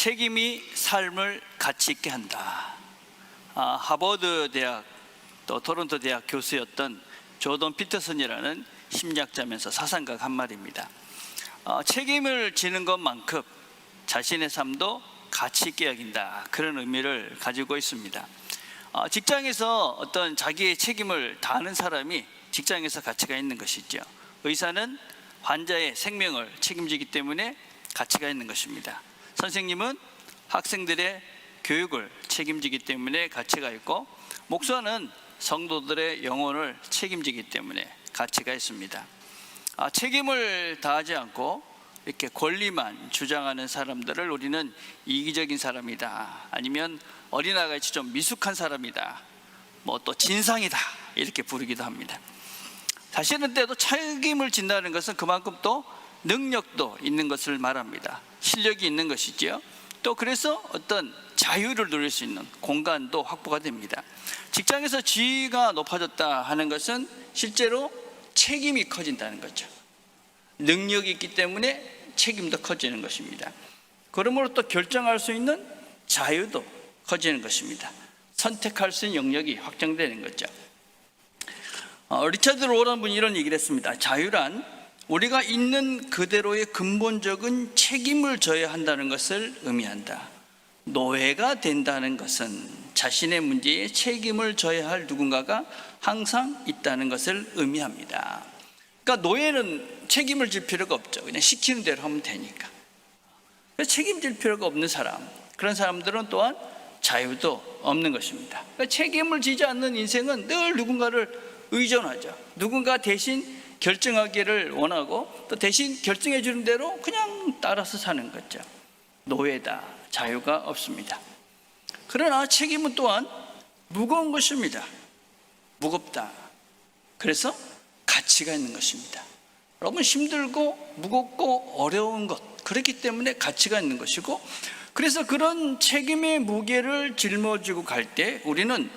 책임이 삶을 가치 있게 한다. 하버드 대학 또 토론토 대학 교수였던 조던 피터슨이라는 심리학자면서 사상가가 한 말입니다. 책임을 지는 것만큼 자신의 삶도 가치 있게 여긴다, 그런 의미를 가지고 있습니다. 직장에서 어떤 자기의 책임을 다하는 사람이 직장에서 가치가 있는 것이죠. 의사는 환자의 생명을 책임지기 때문에 가치가 있는 것입니다. 선생님은 학생들의 교육을 책임지기 때문에 가치가 있고, 목사는 성도들의 영혼을 책임지기 때문에 가치가 있습니다. 책임을 다하지 않고 이렇게 권리만 주장하는 사람들을 우리는 이기적인 사람이다, 아니면 어린아이같이 좀 미숙한 사람이다, 또 진상이다, 이렇게 부르기도 합니다. 사실은 때도 책임을 진다는 것은 그만큼 또 능력도 있는 것을 말합니다. 실력이 있는 것이지요. 또 그래서 어떤 자유를 누릴 수 있는 공간도 확보가 됩니다. 직장에서 지위가 높아졌다 하는 것은 실제로 책임이 커진다는 거죠. 능력이 있기 때문에 책임도 커지는 것입니다. 그러므로 또 결정할 수 있는 자유도 커지는 것입니다. 선택할 수 있는 영역이 확장되는 거죠. 리차드 로란 분이 이런 얘기를 했습니다. 자유란 우리가 있는 그대로의 근본적인 책임을 져야 한다는 것을 의미한다. 노예가 된다는 것은 자신의 문제에 책임을 져야 할 누군가가 항상 있다는 것을 의미합니다. 그러니까 노예는 책임을 질 필요가 없죠. 그냥 시키는 대로 하면 되니까. 책임질 필요가 없는 사람, 그런 사람들은 또한 자유도 없는 것입니다. 그러니까 책임을 지지 않는 인생은 늘 누군가를 의존하죠. 누군가 대신 결정하기를 원하고, 또 대신 결정해 주는 대로 그냥 따라서 사는 거죠. 노예다, 자유가 없습니다. 그러나 책임은 또한 무거운 것입니다. 무겁다. 그래서 가치가 있는 것입니다. 여러분, 힘들고 무겁고 어려운 것, 그렇기 때문에 가치가 있는 것이고, 그래서 그런 책임의 무게를 짊어지고 갈 때 우리는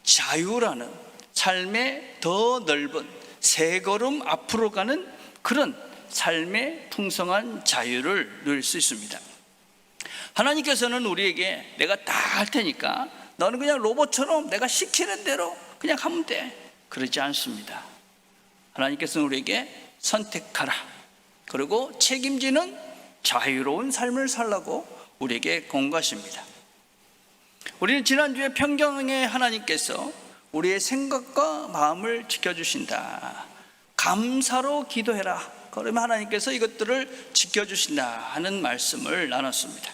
자유라는 삶의 더 넓은 세 걸음 앞으로 가는 그런 삶의 풍성한 자유를 누릴 수 있습니다. 하나님께서는 우리에게 내가 다 할 테니까 너는 그냥 로봇처럼 내가 시키는 대로 그냥 하면 돼, 그러지 않습니다. 하나님께서는 우리에게 선택하라, 그리고 책임지는 자유로운 삶을 살라고 우리에게 권고하십니다. 우리는 지난주에 평경에 하나님께서 우리의 생각과 마음을 지켜주신다, 감사로 기도해라, 그러면 하나님께서 이것들을 지켜주신다 하는 말씀을 나눴습니다.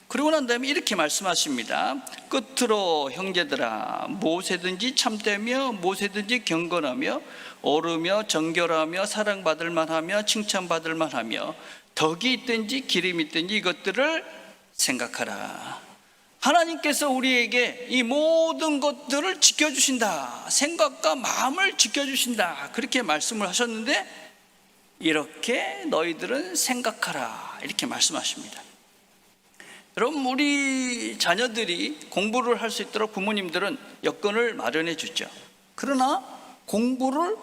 그러고 난 다음에 이렇게 말씀하십니다. 끝으로 형제들아, 무엇이든지 참되며 무엇이든지 경건하며 오르며 정결하며 사랑받을 만하며 칭찬받을 만하며 덕이 있든지 기름이 있든지 이것들을 생각하라. 하나님께서 우리에게 이 모든 것들을 지켜주신다, 생각과 마음을 지켜주신다, 그렇게 말씀을 하셨는데, 이렇게 너희들은 생각하라, 이렇게 말씀하십니다. 여러분, 우리 자녀들이 공부를 할 수 있도록 부모님들은 여건을 마련해 주죠. 그러나 공부를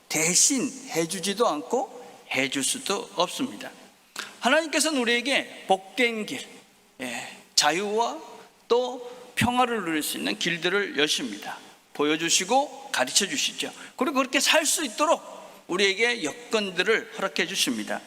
대신 해주지도 않고 해줄 수도 없습니다. 하나님께서는 우리에게 복된 길, 자유와 또 평화를 누릴 수 있는 길들을 여십니다. 보여주시고 가르쳐 주시죠. 그리고 그렇게 살 수 있도록 우리에게 여건들을 허락해 주십니다.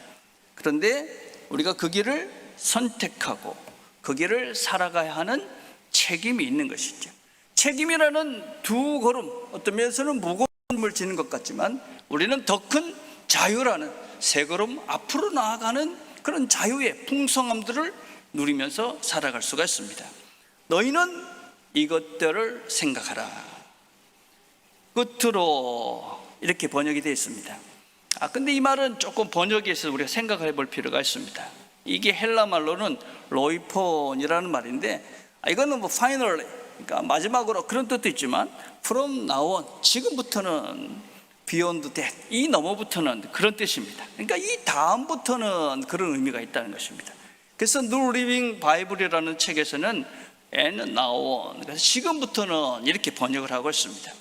그런데 우리가 그 길을 선택하고 그 길을 살아가야 하는 책임이 있는 것이죠. 책임이라는 두 걸음, 어떤 면에서는 무거운 걸음을 지는 것 같지만 우리는 더 큰 자유라는 세 걸음 앞으로 나아가는 그런 자유의 풍성함들을 누리면서 살아갈 수가 있습니다. 너희는 이것들을 생각하라. 끝으로 이렇게 번역이 되어 있습니다. 근데 이 말은 조금 번역에 있어서 우리가 생각해 볼 필요가 있습니다. 이게 헬라 말로는 로이폰이라는 말인데, 이거는 finally, 그러니까 마지막으로 그런 뜻도 있지만 from now on, 지금부터는 beyond that, 이 너머부터는 그런 뜻입니다. 그러니까 이 다음부터는 그런 의미가 있다는 것입니다. 그래서 New Living Bible이라는 책에서는 and now on, 그래서 지금부터는 이렇게 번역을 하고 있습니다.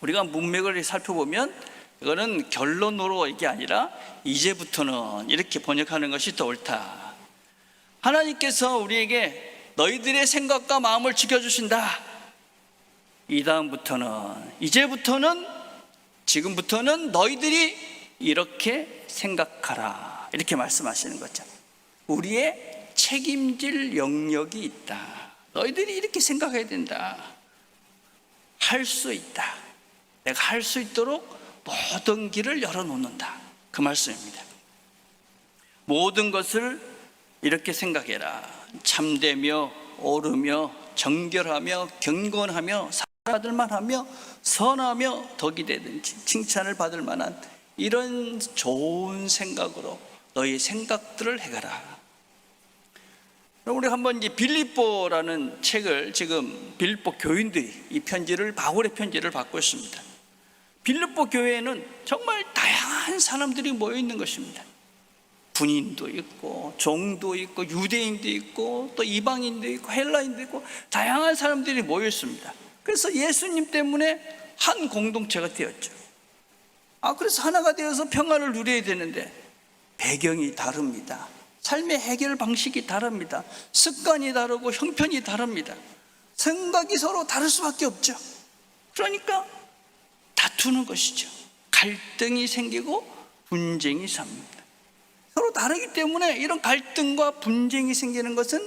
우리가 문맥을 살펴보면 이거는 결론으로 이게 아니라 이제부터는 이렇게 번역하는 것이 더 옳다. 하나님께서 우리에게 너희들의 생각과 마음을 지켜주신다. 이제부터는 지금부터는 너희들이 이렇게 생각하라. 이렇게 말씀하시는 거죠. 우리의 책임질 영역이 있다. 너희들이 이렇게 생각해야 된다. 할 수 있다. 내가 할 수 있도록 모든 길을 열어놓는다. 그 말씀입니다. 모든 것을 이렇게 생각해라. 참되며 옳으며 정결하며 경건하며 사랑받을 만하며 선하며 덕이 되든지 칭찬을 받을 만한 이런 좋은 생각으로 너희 생각들을 해가라. 우리 한번 이제 빌립보라는 책을 지금 빌립보 교인들이 이 편지를 바울의 편지를 받고 있습니다. 빌립보 교회에는 정말 다양한 사람들이 모여 있는 것입니다. 군인도 있고 종도 있고 유대인도 있고 또 이방인도 있고 헬라인도 있고 다양한 사람들이 모여 있습니다. 그래서 예수님 때문에 한 공동체가 되었죠. 그래서 하나가 되어서 평안을 누려야 되는데 배경이 다릅니다. 삶의 해결 방식이 다릅니다. 습관이 다르고 형편이 다릅니다. 생각이 서로 다를 수밖에 없죠. 그러니까 다투는 것이죠. 갈등이 생기고 분쟁이 삽니다. 서로 다르기 때문에 이런 갈등과 분쟁이 생기는 것은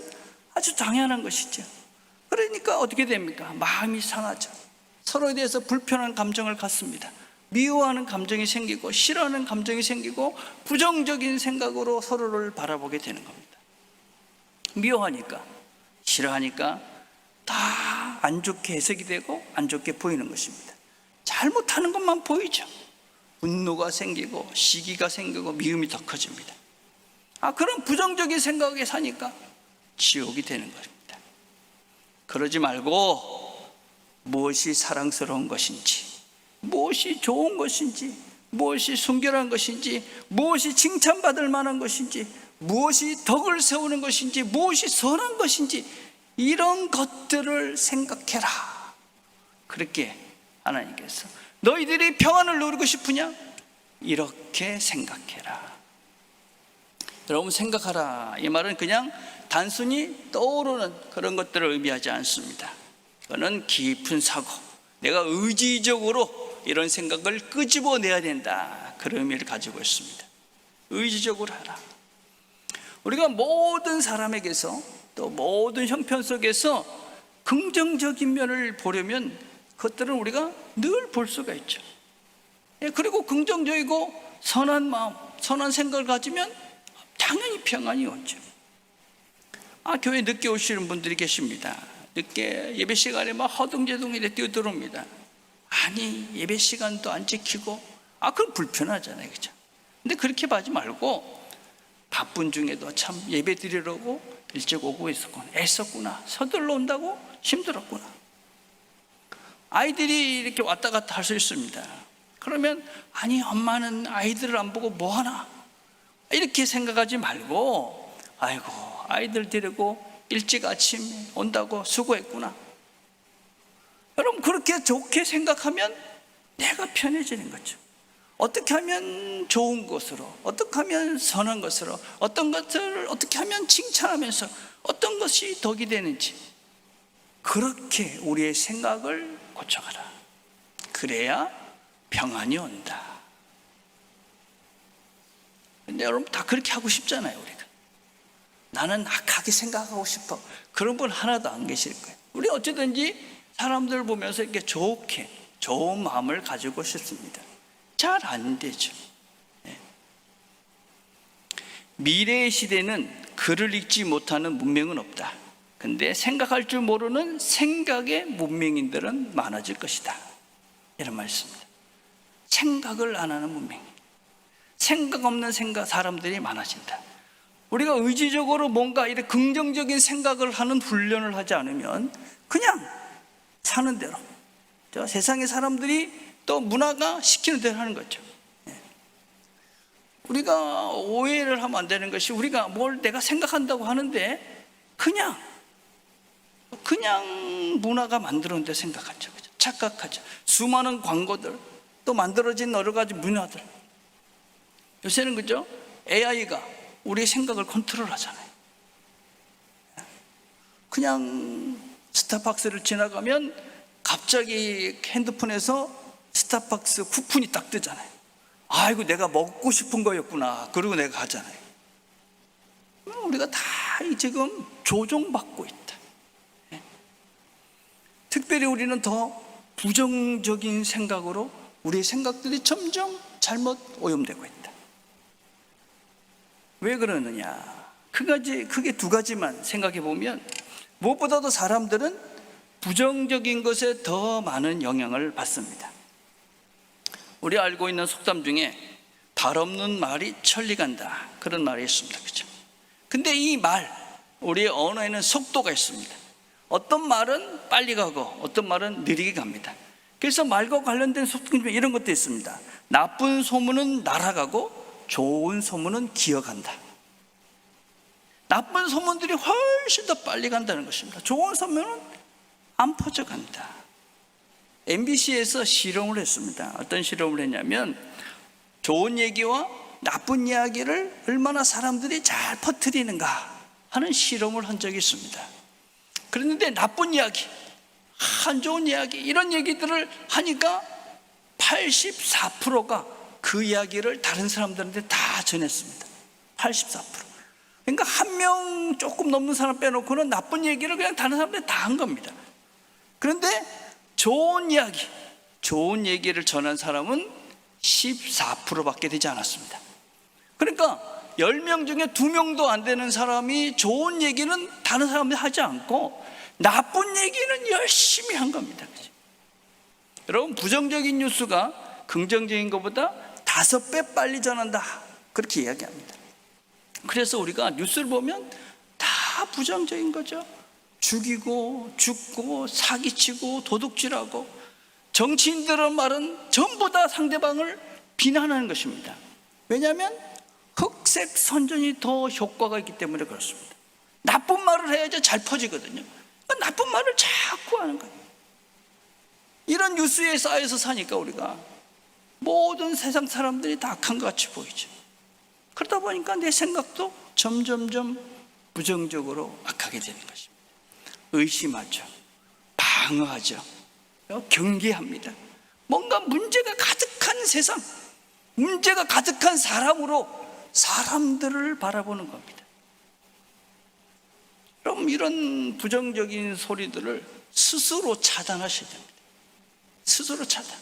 아주 당연한 것이죠. 그러니까 어떻게 됩니까? 마음이 상하죠. 서로에 대해서 불편한 감정을 갖습니다. 미워하는 감정이 생기고 싫어하는 감정이 생기고 부정적인 생각으로 서로를 바라보게 되는 겁니다. 미워하니까 싫어하니까 다 안 좋게 해석이 되고 안 좋게 보이는 것입니다. 잘못하는 것만 보이죠. 분노가 생기고 시기가 생기고 미움이 더 커집니다. 그런 부정적인 생각에 사니까 지옥이 되는 겁니다. 그러지 말고 무엇이 사랑스러운 것인지, 무엇이 좋은 것인지, 무엇이 순결한 것인지, 무엇이 칭찬받을 만한 것인지, 무엇이 덕을 세우는 것인지, 무엇이 선한 것인지 이런 것들을 생각해라. 그렇게 하나님께서 너희들이 평안을 누리고 싶으냐? 이렇게 생각해라. 여러분, 생각하라 이 말은 그냥 단순히 떠오르는 그런 것들을 의미하지 않습니다. 그거는 깊은 사고, 내가 의지적으로 이런 생각을 끄집어내야 된다, 그런 의미를 가지고 있습니다. 의지적으로 하라. 우리가 모든 사람에게서 또 모든 형편 속에서 긍정적인 면을 보려면 그것들은 우리가 늘 볼 수가 있죠. 그리고 긍정적이고 선한 마음, 선한 생각을 가지면 당연히 평안이 오죠. 교회 늦게 오시는 분들이 계십니다. 늦게 예배 시간에 막 허둥지둥 뛰어들어옵니다. 예배 시간도 안 지키고 그건 불편하잖아요, 그죠? 근데 그렇게 하지 말고 바쁜 중에도 참 예배 드리려고 일찍 오고 있었구나, 애썼구나, 서둘러 온다고 힘들었구나. 아이들이 이렇게 왔다 갔다 할 수 있습니다. 그러면 엄마는 아이들을 안 보고 뭐 하나, 이렇게 생각하지 말고 아이들 데리고 일찍 아침에 온다고 수고했구나. 여러분, 그렇게 좋게 생각하면 내가 편해지는 거죠. 어떻게 하면 좋은 것으로, 어떻게 하면 선한 것으로, 어떤 것을 어떻게 하면 칭찬하면서 어떤 것이 덕이 되는지, 그렇게 우리의 생각을 고쳐가라. 그래야 평안이 온다. 근데 여러분, 다 그렇게 하고 싶잖아요. 우리가 나는 악하게 생각하고 싶어, 그런 분 하나도 안 계실 거예요. 우리 어쨌든지 사람들 보면서 이렇게 좋게, 좋은 마음을 가지고 싶습니다. 잘 안 되죠. 미래의 시대는 글을 읽지 못하는 문명은 없다. 근데 생각할 줄 모르는 생각의 문명인들은 많아질 것이다, 이런 말씀입니다. 생각을 안 하는 문명, 생각 없는 사람들이 많아진다. 우리가 의지적으로 뭔가 이렇게 긍정적인 생각을 하는 훈련을 하지 않으면 그냥 사는 대로, 세상의 사람들이 또 문화가 시키는 대로 하는 거죠. 우리가 오해를 하면 안 되는 것이, 우리가 뭘 내가 생각한다고 하는데 그냥 문화가 만들어낸 데 생각하죠. 착각하죠. 수많은 광고들, 또 만들어진 여러 가지 문화들, 요새는 그죠? AI가 우리의 생각을 컨트롤하잖아요. 그냥 스타벅스를 지나가면 갑자기 핸드폰에서 스타벅스 쿠폰이 딱 뜨잖아요. 아이고, 내가 먹고 싶은 거였구나. 그리고 내가 가잖아요. 우리가 다 지금 조종받고 있다. 특별히 우리는 더 부정적인 생각으로 우리의 생각들이 점점 잘못 오염되고 있다. 왜 그러느냐? 그게 두 가지만 생각해 보면, 무엇보다도 사람들은 부정적인 것에 더 많은 영향을 받습니다. 우리 알고 있는 속담 중에 발 없는 말이 천리 간다, 그런 말이 있습니다. 그죠? 근데 이 말, 우리의 언어에는 속도가 있습니다. 어떤 말은 빨리 가고 어떤 말은 느리게 갑니다. 그래서 말과 관련된 속담 중에 이런 것도 있습니다. 나쁜 소문은 날아가고 좋은 소문은 기어간다. 나쁜 소문들이 훨씬 더 빨리 간다는 것입니다. 좋은 소문은 안 퍼져간다. MBC에서 실험을 했습니다. 어떤 실험을 했냐면, 좋은 얘기와 나쁜 이야기를 얼마나 사람들이 잘 퍼뜨리는가 하는 실험을 한 적이 있습니다. 그런데 나쁜 이야기, 안 좋은 이야기, 이런 얘기들을 하니까 84%가 그 이야기를 다른 사람들한테 다 전했습니다. 84%. 그러니까 한 명 조금 넘는 사람 빼놓고는 나쁜 얘기를 그냥 다른 사람들이 다 한 겁니다. 그런데 좋은 이야기, 좋은 얘기를 전한 사람은 14%밖에 되지 않았습니다. 그러니까 10명 중에 2명도 안 되는 사람이 좋은 얘기는 다른 사람들이 하지 않고 나쁜 얘기는 열심히 한 겁니다. 그죠? 여러분, 부정적인 뉴스가 긍정적인 것보다 5배 빨리 전한다, 그렇게 이야기합니다. 그래서 우리가 뉴스를 보면 다 부정적인 거죠. 죽이고 죽고 사기치고 도둑질하고, 정치인들의 말은 전부 다 상대방을 비난하는 것입니다. 왜냐하면 흑색 선전이 더 효과가 있기 때문에 그렇습니다. 나쁜 말을 해야지 잘 퍼지거든요. 그러니까 나쁜 말을 자꾸 하는 거예요. 이런 뉴스에 쌓여서 사니까 우리가 모든 세상 사람들이 다 악한 것 같이 보이죠. 그러다 보니까 내 생각도 점점점 부정적으로 악하게 되는 것입니다. 의심하죠, 방어하죠, 경계합니다. 뭔가 문제가 가득한 세상, 문제가 가득한 사람으로 사람들을 바라보는 겁니다. 그럼 이런 부정적인 소리들을 스스로 차단하셔야 됩니다. 스스로 차단.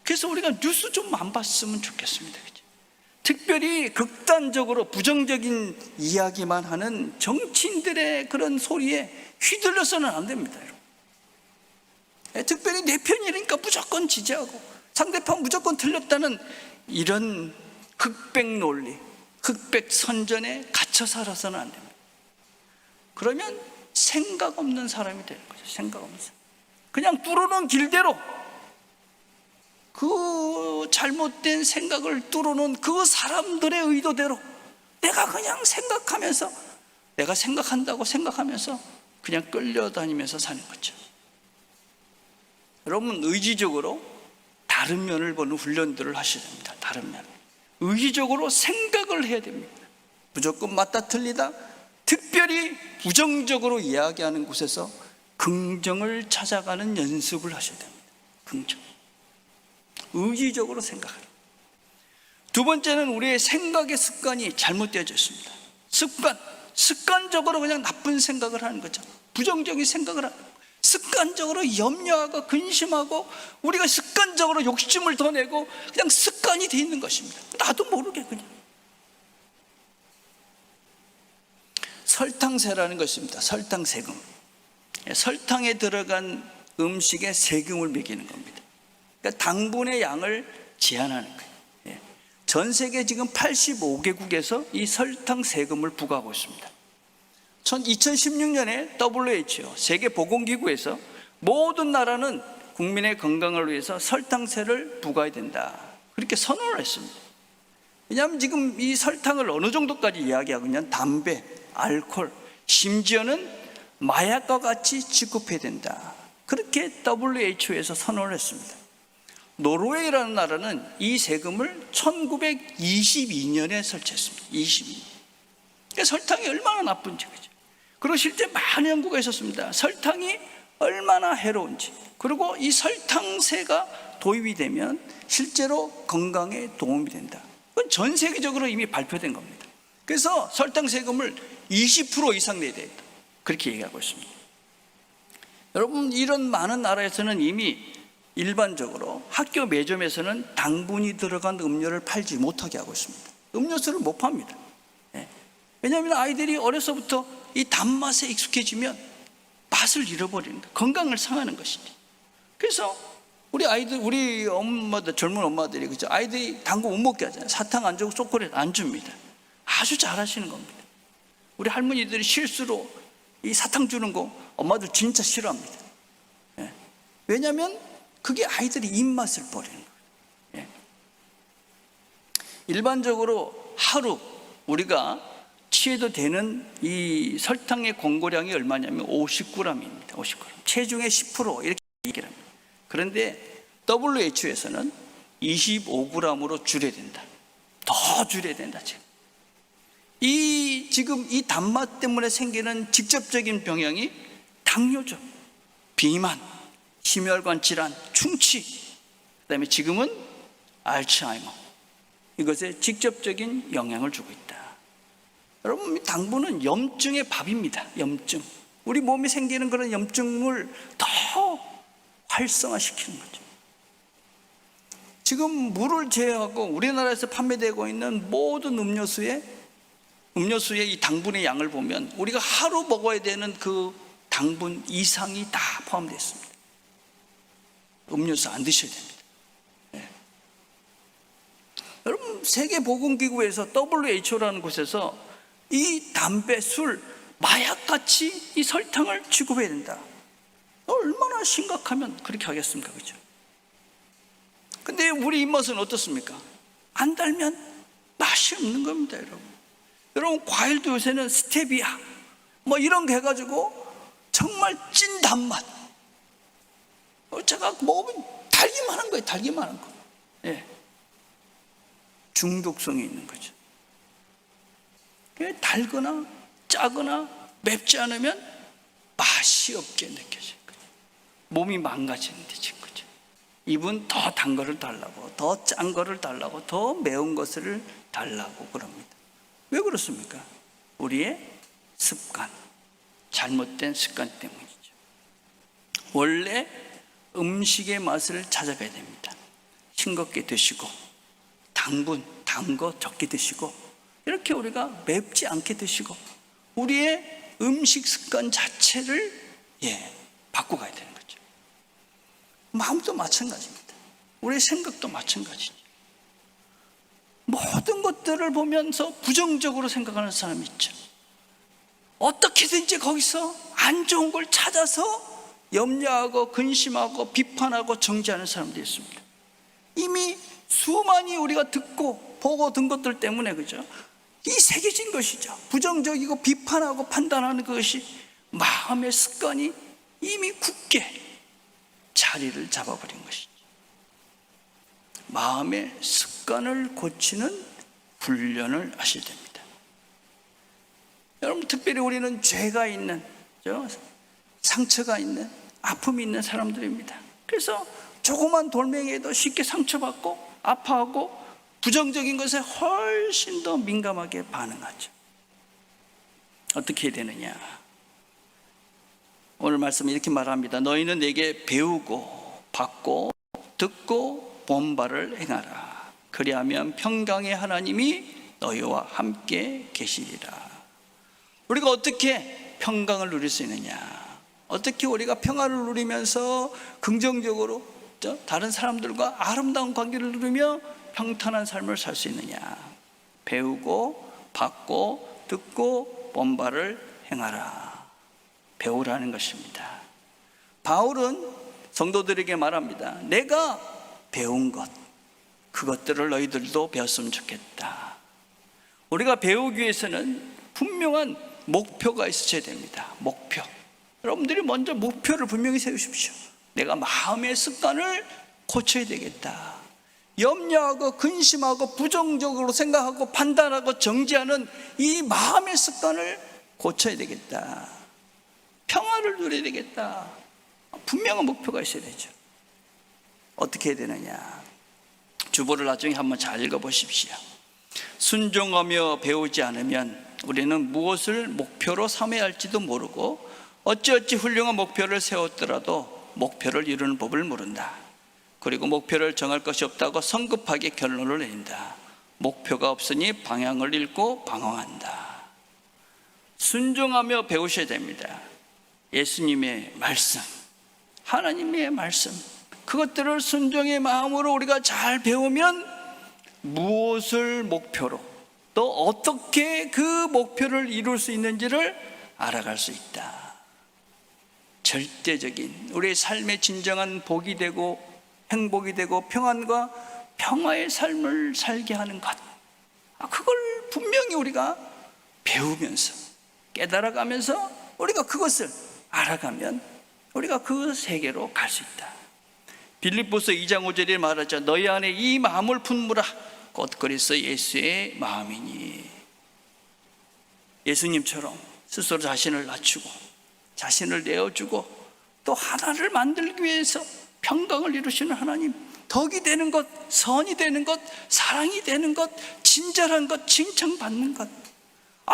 그래서 우리가 뉴스 좀 안 봤으면 좋겠습니다. 그죠? 특별히 극단적으로 부정적인 이야기만 하는 정치인들의 그런 소리에 휘둘려서는 안 됩니다. 특별히 내 편이니까 무조건 지지하고 상대편 무조건 틀렸다는 이런 흑백 논리, 흑백 선전에 갇혀 살아서는 안 됩니다. 그러면 생각 없는 사람이 되는 거죠. 생각 없는 사람. 그냥 뚫어놓은 길대로, 그 잘못된 생각을 뚫어놓은 그 사람들의 의도대로 내가 그냥 생각하면서, 내가 생각한다고 생각하면서 그냥 끌려다니면서 사는 거죠. 여러분, 의지적으로 다른 면을 보는 훈련들을 하셔야 됩니다. 다른 면, 의지적으로 생각을 해야 됩니다. 무조건 맞다 틀리다, 특별히 부정적으로 이야기하는 곳에서 긍정을 찾아가는 연습을 하셔야 됩니다. 긍정, 의지적으로 생각하는. 두 번째는 우리의 생각의 습관이 잘못되어져 있습니다. 습관적으로 그냥 나쁜 생각을 하는 거죠. 부정적인 생각을 하는 거죠. 습관적으로 염려하고 근심하고, 우리가 습관적으로 욕심을 더 내고 그냥 습관이 돼 있는 것입니다. 나도 모르게 그냥. 설탕세라는 것입니다. 설탕세금. 설탕에 들어간 음식에 세금을 매기는 겁니다. 그러니까 당분의 양을 제한하는 거예요. 전 세계 지금 85개국에서 이 설탕 세금을 부과하고 있습니다. 2016년에 WHO 세계보건기구에서 모든 나라는 국민의 건강을 위해서 설탕세를 부과해야 된다, 그렇게 선언을 했습니다. 왜냐하면 지금 이 설탕을 어느 정도까지 이야기하고 있냐면 담배, 알코올, 심지어는 마약과 같이 취급해야 된다, 그렇게 WHO에서 선언을 했습니다. 노르웨이라는 나라는 이 세금을 1922년에 설치했습니다. 22년. 그러니까 설탕이 얼마나 나쁜지, 그죠? 그리고 실제 많은 연구가 있었습니다. 설탕이 얼마나 해로운지, 그리고 이 설탕세가 도입이 되면 실제로 건강에 도움이 된다. 그건 전 세계적으로 이미 발표된 겁니다. 그래서 설탕 세금을 20% 이상 내야 된다, 그렇게 얘기하고 있습니다. 여러분, 이런 많은 나라에서는 이미 일반적으로 학교 매점에서는 당분이 들어간 음료를 팔지 못하게 하고 있습니다. 음료수를 못 팝니다. 왜냐하면 아이들이 어려서부터 이 단맛에 익숙해지면 맛을 잃어버리는 거예요. 건강을 상하는 것이지. 그래서 우리 아이들, 우리 엄마들, 젊은 엄마들이, 그죠? 아이들이 당근 못 먹게 하잖아요. 사탕 안 주고 초콜릿 안 줍니다. 아주 잘하시는 겁니다. 우리 할머니들이 실수로 이 사탕 주는 거 엄마들 진짜 싫어합니다. 왜냐하면 그게 아이들이 입맛을 버리는 거예요. 일반적으로 하루 우리가 취해도 되는 이 설탕의 권고량이 얼마냐면 50g입니다. 50g. 체중의 10% 이렇게 얘기를 합니다. 그런데 WHO에서는 25g으로 줄여야 된다. 더 줄여야 된다. 지금 이 단맛 때문에 생기는 직접적인 병형이 당뇨죠. 비만, 심혈관 질환, 충치, 그다음에 지금은 알츠하이머. 이것에 직접적인 영향을 주고 있다. 여러분, 당분은 염증의 밥입니다. 염증. 우리 몸에 생기는 그런 염증을 더 활성화시키는 거죠. 지금 물을 제외하고 우리나라에서 판매되고 있는 모든 음료수의 이 당분의 양을 보면 우리가 하루 먹어야 되는 그 당분 이상이 다 포함되어 있습니다. 음료수 안 드셔야 됩니다. 여러분, 세계보건기구에서 WHO라는 곳에서 이 담배, 술, 마약같이 이 설탕을 취급해야 된다. 얼마나 심각하면 그렇게 하겠습니까? 그죠? 근데 우리 입맛은 어떻습니까? 안 달면 맛이 없는 겁니다, 여러분. 여러분, 과일도 요새는 스테비아 뭐 이런 거 해가지고 정말 찐 단맛. 제가 먹으면 달기만 한 거예요. 달기만 한 거. 중독성이 있는 거죠. 달거나 짜거나 맵지 않으면 맛이 없게 느껴져요. 몸이 망가지는 데 진 거죠. 입은 더 단 거를 달라고, 더 짠 거를 달라고, 더 매운 것을 달라고 그럽니다. 왜 그렇습니까? 우리의 습관, 잘못된 습관 때문이죠. 원래 음식의 맛을 찾아가야 됩니다. 싱겁게 드시고, 단 거 적게 드시고, 이렇게 우리가 맵지 않게 드시고, 우리의 음식 습관 자체를 바꿔가야 되는 거죠. 마음도 마찬가지입니다. 우리의 생각도 마찬가지죠. 모든 것들을 보면서 부정적으로 생각하는 사람이 있죠. 어떻게든지 거기서 안 좋은 걸 찾아서 염려하고 근심하고 비판하고 정죄하는 사람들이 있습니다. 이미 수많이 우리가 듣고 보고 든 것들 때문에, 그죠? 이 새겨진 것이죠. 부정적이고 비판하고 판단하는 것이 마음의 습관이 이미 굳게 자리를 잡아버린 것이죠. 마음의 습관을 고치는 훈련을 하셔야 됩니다. 여러분, 특별히 우리는 죄가 있는, 상처가 있는, 아픔이 있는 사람들입니다. 그래서 조그만 돌멩이에도 쉽게 상처받고 아파하고 부정적인 것에 훨씬 더 민감하게 반응하죠. 어떻게 해야 되느냐? 오늘 말씀은 이렇게 말합니다. 너희는 내게 배우고 받고 듣고 본 바를 행하라. 그리하면 평강의 하나님이 너희와 함께 계시리라. 우리가 어떻게 평강을 누릴 수 있느냐? 어떻게 우리가 평안을 누리면서 긍정적으로 다른 사람들과 아름다운 관계를 누리며 평탄한 삶을 살 수 있느냐? 배우고 받고 듣고 본 바를 행하라. 배우라는 것입니다. 바울은 성도들에게 말합니다. 내가 배운 것, 그것들을 너희들도 배웠으면 좋겠다. 우리가 배우기 위해서는 분명한 목표가 있어야 됩니다. 목표. 여러분들이 먼저 목표를 분명히 세우십시오. 내가 마음의 습관을 고쳐야 되겠다. 염려하고 근심하고 부정적으로 생각하고 판단하고 정죄하는 이 마음의 습관을 고쳐야 되겠다. 평화를 누려야 되겠다. 분명한 목표가 있어야 되죠. 어떻게 해야 되느냐? 주보를 나중에 한번 잘 읽어보십시오. 순종하며 배우지 않으면 우리는 무엇을 목표로 삼아야 할지도 모르고 어찌어찌 훌륭한 목표를 세웠더라도 목표를 이루는 법을 모른다. 그리고 목표를 정할 것이 없다고 성급하게 결론을 내린다. 목표가 없으니 방향을 잃고 방황한다. 순종하며 배우셔야 됩니다. 예수님의 말씀, 하나님의 말씀, 그것들을 순종의 마음으로 우리가 잘 배우면 무엇을 목표로 또 어떻게 그 목표를 이룰 수 있는지를 알아갈 수 있다. 절대적인 우리의 삶의 진정한 복이 되고 행복이 되고 평안과 평화의 삶을 살게 하는 것, 그걸 분명히 우리가 배우면서 깨달아가면서 우리가 그것을 알아가면 우리가 그 세계로 갈 수 있다. 빌립보서 2장 5절에 말하죠. 너희 안에 이 마음을 품으라. 곧 그리스도 예수의 마음이니. 예수님처럼 스스로 자신을 낮추고 자신을 내어주고 또 하나를 만들기 위해서 평강을 이루시는 하나님, 덕이 되는 것, 선이 되는 것, 사랑이 되는 것, 친절한 것, 칭찬받는 것,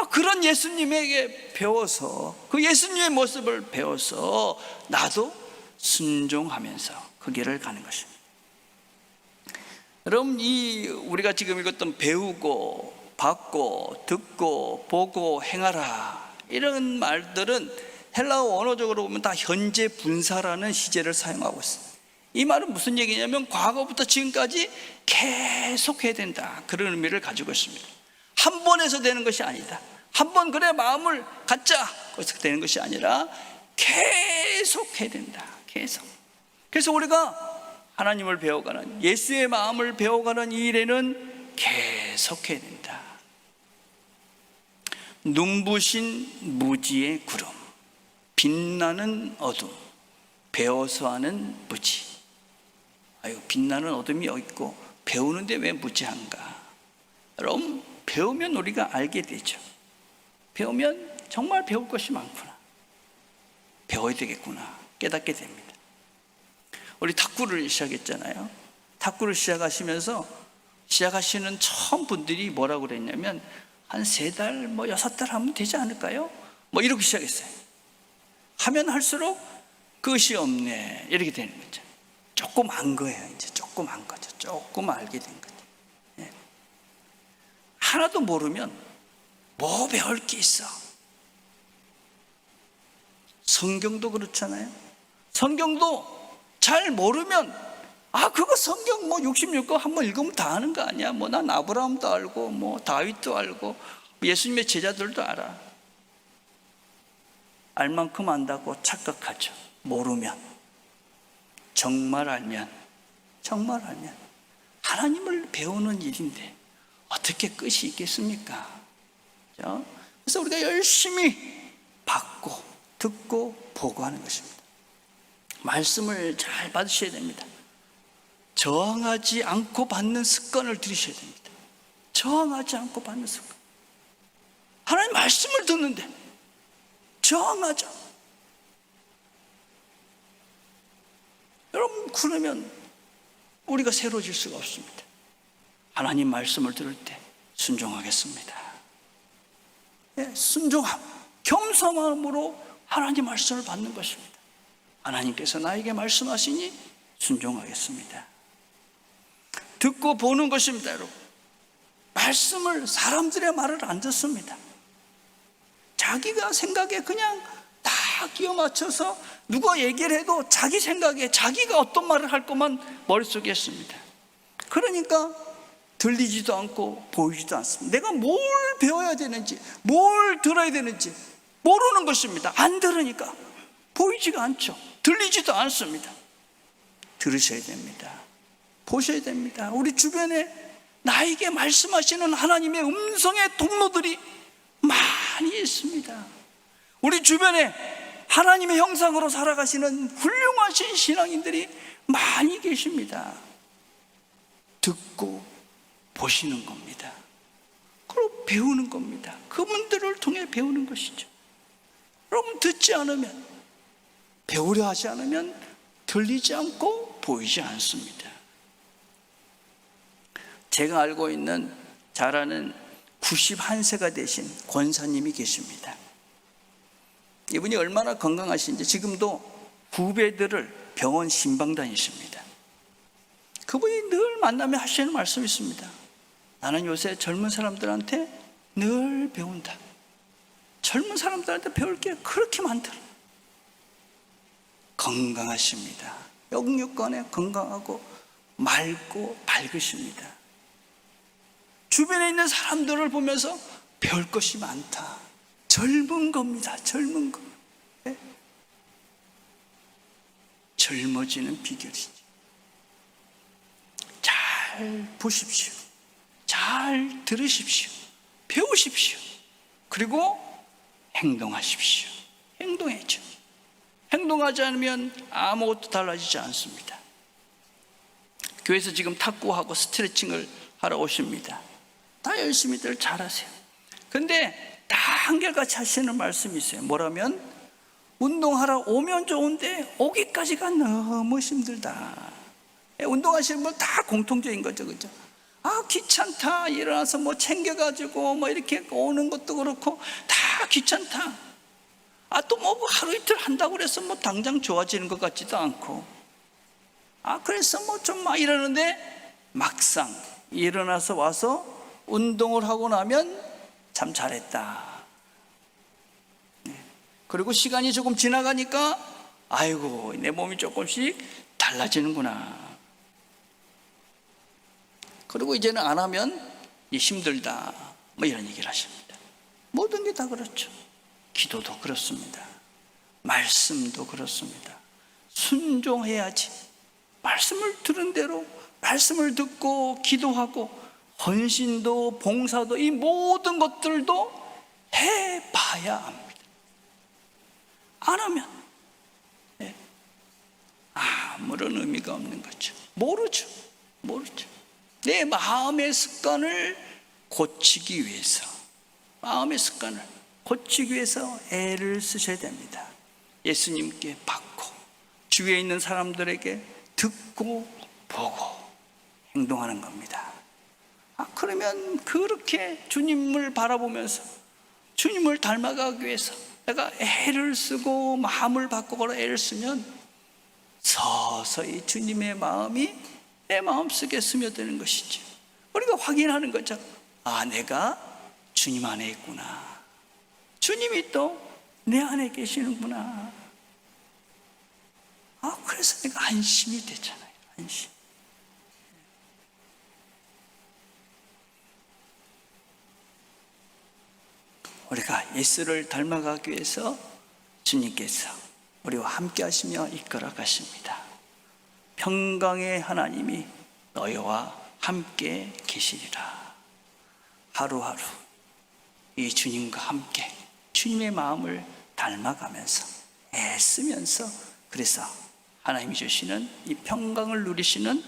그런 예수님에게 배워서 그 예수님의 모습을 배워서 나도 순종하면서 그 길을 가는 것입니다. 여러분, 우리가 지금 읽었던 배우고 받고 듣고 보고 행하라, 이런 말들은 헬라어 원어적으로 보면 다 현재 분사라는 시제를 사용하고 있습니다. 이 말은 무슨 얘기냐면 과거부터 지금까지 계속 해야 된다, 그런 의미를 가지고 있습니다. 한 번 해서 되는 것이 아니다. 한 번 그래 마음을 갖자, 그래서 되는 것이 아니라 계속 해야 된다. 계속. 그래서 우리가 하나님을 배워가는, 예수의 마음을 배워가는 이 일에는 계속 해야 된다. 눈부신 무지의 구름, 빛나는 어둠, 배워서 하는 무지. 아유, 빛나는 어둠이 여기 있고 배우는데 왜 무지한가? 여러분, 배우면 우리가 알게 되죠. 배우면 정말 배울 것이 많구나, 배워야 되겠구나 깨닫게 됩니다. 우리 탁구를 시작했잖아요. 탁구를 시작하시면서 시작하시는 처음 분들이 뭐라고 그랬냐면 한 3달, 6달 하면 되지 않을까요? 이렇게 시작했어요. 하면 할수록 끝이 없네, 이렇게 되는 거죠. 조금 안 거예요. 이제 조금 안 거죠. 조금 알게 된 거죠. 예. 하나도 모르면 뭐 배울 게 있어. 성경도 그렇잖아요. 성경도 잘 모르면 그거 성경 66권 한번 읽으면 다 아는 거 아니야. 난 아브라함도 알고 다윗도 알고 예수님의 제자들도 알아. 알 만큼 안다고 착각하죠. 모르면. 정말 알면 하나님을 배우는 일인데 어떻게 끝이 있겠습니까? 그렇죠? 그래서 우리가 열심히 받고 듣고 보고 하는 것입니다. 말씀을 잘 받으셔야 됩니다. 저항하지 않고 받는 습관을 들이셔야 됩니다. 저항하지 않고 받는 습관. 하나님 말씀을 듣는데 저항하죠. 여러분, 그러면 우리가 새로워질 수가 없습니다. 하나님 말씀을 들을 때 순종하겠습니다. 순종함, 겸손함으로 하나님 말씀을 받는 것입니다. 하나님께서 나에게 말씀하시니 순종하겠습니다. 듣고 보는 것입니다. 여러분, 말씀을, 사람들의 말을 안 듣습니다. 자기가 생각에 그냥 다 끼워 맞춰서 누가 얘기를 해도 자기 생각에 자기가 어떤 말을 할 것만 머릿속에 있습니다. 그러니까 들리지도 않고 보이지도 않습니다. 내가 뭘 배워야 되는지, 뭘 들어야 되는지 모르는 것입니다. 안 들으니까 보이지가 않죠. 들리지도 않습니다. 들으셔야 됩니다. 보셔야 됩니다. 우리 주변에 나에게 말씀하시는 하나님의 음성의 통로들이 많이 있습니다. 우리 주변에 하나님의 형상으로 살아가시는 훌륭하신 신앙인들이 많이 계십니다. 듣고 보시는 겁니다. 그리고 배우는 겁니다. 그분들을 통해 배우는 것이죠. 여러분, 듣지 않으면, 배우려 하지 않으면 들리지 않고 보이지 않습니다. 제가 알고 있는, 잘 아는 91세가 되신 권사님이 계십니다. 이분이 얼마나 건강하신지 지금도 후배들을 병원 신방 다니십니다. 그분이 늘 만나며 하시는 말씀이 있습니다. 나는 요새 젊은 사람들한테 늘 배운다. 젊은 사람들한테 배울 게 그렇게 많더라. 건강하십니다. 영육간에 건강하고 맑고 밝으십니다. 주변에 있는 사람들을 보면서 배울 것이 많다. 젊은 겁니다. 젊은 거. 네? 젊어지는 비결이지. 잘 보십시오. 잘 들으십시오. 배우십시오. 그리고 행동하십시오. 행동해야죠. 행동하지 않으면 아무것도 달라지지 않습니다. 교회에서 지금 탁구하고 스트레칭을 하러 오십니다. 다 열심히들 잘하세요. 근데 다 한결같이 하시는 말씀이 있어요. 뭐라면, 운동하러 오면 좋은데 오기까지가 너무 힘들다. 운동하시는 분 다 공통적인 거죠, 그죠? 아, 귀찮다. 일어나서 뭐 챙겨가지고 뭐 이렇게 오는 것도 그렇고 다 귀찮다. 아, 또 뭐 하루 이틀 한다고 그래서 뭐 당장 좋아지는 것 같지도 않고, 아, 그래서 뭐 좀 막 이러는데 막상 일어나서 와서 운동을 하고 나면 참 잘했다. 그리고 시간이 조금 지나가니까 아이고, 내 몸이 조금씩 달라지는구나. 그리고 이제는 안 하면 힘들다, 뭐 이런 얘기를 하십니다. 모든 게 다 그렇죠. 기도도 그렇습니다. 말씀도 그렇습니다. 순종해야지. 말씀을 들은 대로 말씀을 듣고 기도하고 헌신도 봉사도 이 모든 것들도 해봐야 합니다. 안 하면 아무런 의미가 없는 거죠. 모르죠. 내 마음의 습관을 고치기 위해서, 마음의 습관을 고치기 위해서 애를 쓰셔야 됩니다. 예수님께 받고 주위에 있는 사람들에게 듣고 보고 행동하는 겁니다. 그러면 그렇게 주님을 바라보면서 주님을 닮아가기 위해서 내가 애를 쓰고 마음을 바꾸고 애를 쓰면 서서히 주님의 마음이 내 마음속에 스며드는 것이죠. 우리가 확인하는 거죠. 아, 내가 주님 안에 있구나. 주님이 또 내 안에 계시는구나. 그래서 내가 안심이 되잖아요. 안심. 우리가 예수를 닮아가기 위해서 주님께서 우리와 함께 하시며 이끌어 가십니다. 평강의 하나님이 너희와 함께 계시리라. 하루하루 이 주님과 함께 주님의 마음을 닮아가면서 애쓰면서, 그래서 하나님이 주시는 이 평강을 누리시는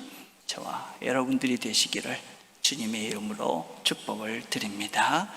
저와 여러분들이 되시기를 주님의 이름으로 축복을 드립니다.